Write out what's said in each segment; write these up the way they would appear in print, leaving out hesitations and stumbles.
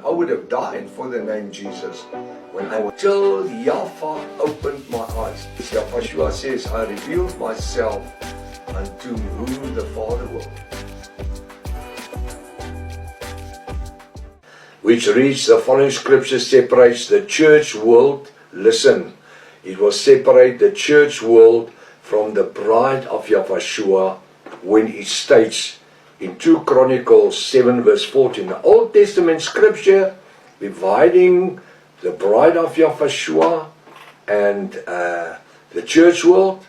I would have died for the name Jesus until Yahweh opened my eyes. Yahweh says, I revealed myself unto who the Father will. Which reads, the following scripture separates the church world. Listen, it will separate the church world from the bride of Yahweh when it states in 2 Chronicles 7 verse 14, the Old Testament scripture dividing the bride of Yahweh and the church world.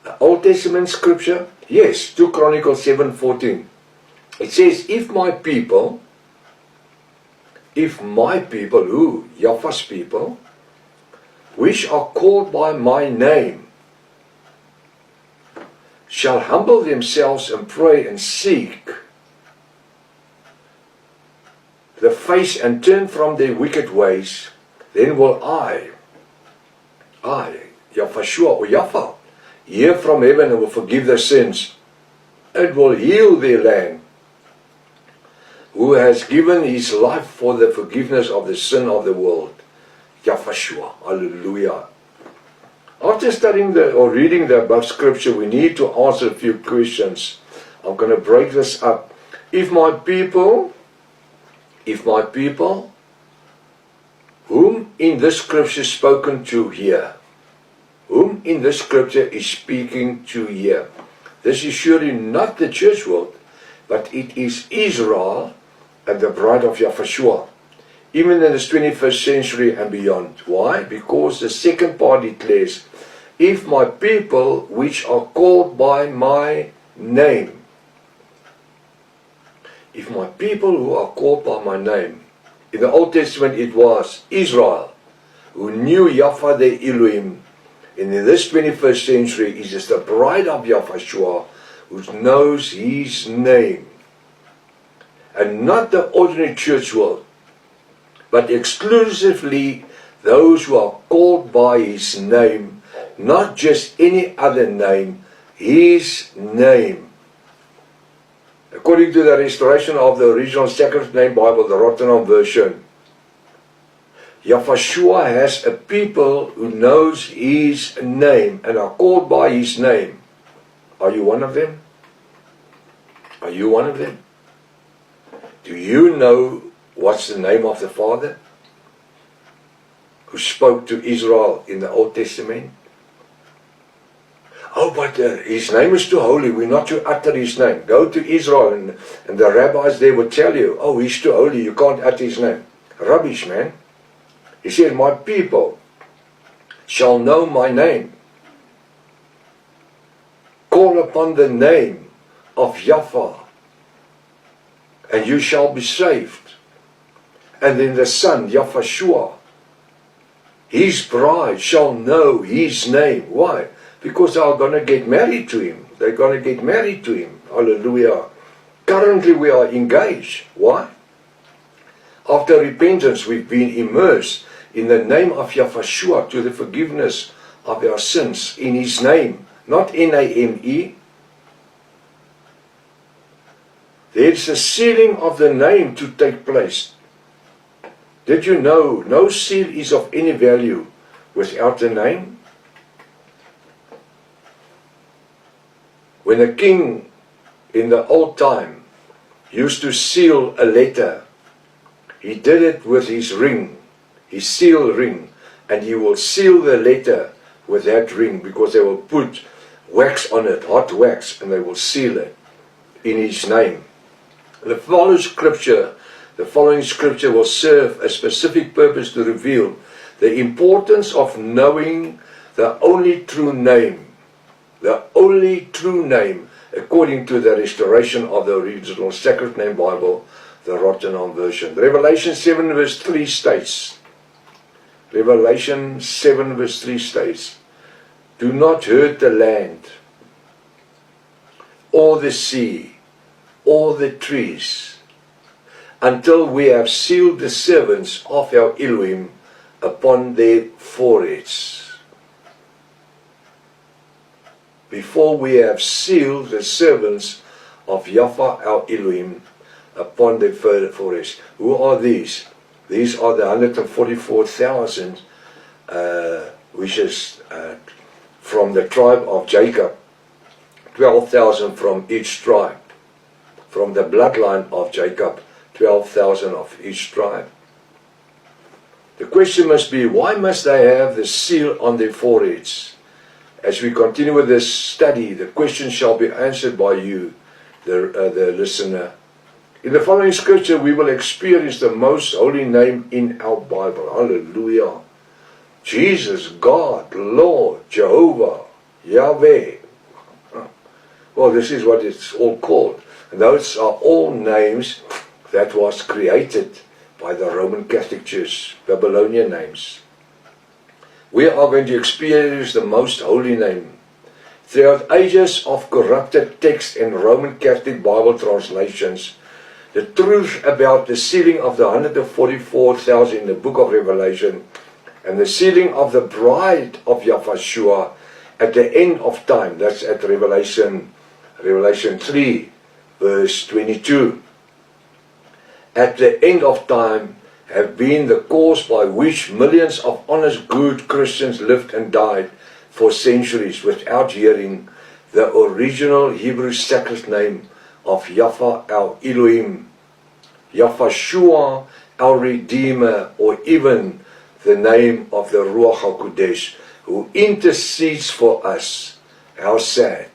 The Old Testament scripture, yes, 2 Chronicles 7:14. It says, if my people, who? Yahweh's people, which are called by my name, shall humble themselves and pray and seek the face and turn from their wicked ways, then will I, Yahweh or Yahweh, hear from heaven and will forgive their sins and will heal their land, who has given his life for the forgiveness of the sin of the world. Yahweh, hallelujah. After studying or reading the above scripture, we need to answer a few questions. I'm going to break this up. If my people, whom in this scripture is spoken to here, whom in this scripture is speaking to here, this is surely not the church world, but it is Israel and the bride of Yahweh, even in this 21st century and beyond. Why? Because the second part declares, if my people which are called by my name, if my people who are called by my name, in the Old Testament it was Israel, who knew Yahweh their Elohim, and in this 21st century it is the bride of Yahweh who knows his name, and not the ordinary church world, but exclusively those who are called by his name, not just any other name, his name. According to the restoration of the original Sacred Name Bible, the Rotterdam version, Yahweh has a people who knows his name and are called by his name. Are you one of them? Are you one of them? Do you know what's the name of the Father who spoke to Israel in the Old Testament? Oh, but his name is too holy, we're not to utter his name. Go to Israel and the rabbis there will tell you, oh, he's too holy, you can't utter his name. Rubbish, man. He said, my people shall know my name. Call upon the name of Yahweh, and you shall be saved. And then the Son, Yahweh, his bride shall know his name. Why? Because they are going to get married to him. They're going to get married to him. Hallelujah. Currently we are engaged. Why? After repentance we've been immersed in the name of Yahweh to the forgiveness of our sins in his name. Not N-A-M-E. There's a sealing of the name to take place. Did you know no seal is of any value without the name? When a king in the old time used to seal a letter, he did it with his ring, his seal ring, and he will seal the letter with that ring because they will put wax on it, hot wax, and they will seal it in his name. The following scripture will serve a specific purpose to reveal the importance of knowing the only true name. The only true name, according to the restoration of the original Sacred Name Bible, the Rotterdam version. Revelation 7 verse 3 states, Revelation 7 verse 3 states, do not hurt the land, or the sea, or the trees, until we have sealed the servants of our Elohim upon their foreheads. Before we have sealed the servants of Yahweh our Elohim upon their foreheads. Who are these? These are the 144,000, which is from the tribe of Jacob, 12,000 from each tribe. From the bloodline of Jacob, 12,000 of each tribe. The question must be, why must they have the seal on their foreheads? As we continue with this study, the question shall be answered by you, the listener. In the following scripture, we will experience the most holy name in our Bible. Hallelujah. Jesus, God, Lord, Jehovah, Yahweh. Well, this is what it's all called. And those are all names that was created by the Roman Catholic Church, Babylonian names. We are going to experience the most holy name. Throughout ages of corrupted text and Roman Catholic Bible translations, the truth about the sealing of the 144,000 in the book of Revelation and the sealing of the bride of Yahushua at the end of time, that's at Revelation 3, verse 22. At the end of time have been the cause by which millions of honest, good Christians lived and died for centuries without hearing the original Hebrew sacred name of Yahweh our Elohim, Yahushua our Redeemer, or even the name of the Ruach HaKodesh, who intercedes for us. How sad.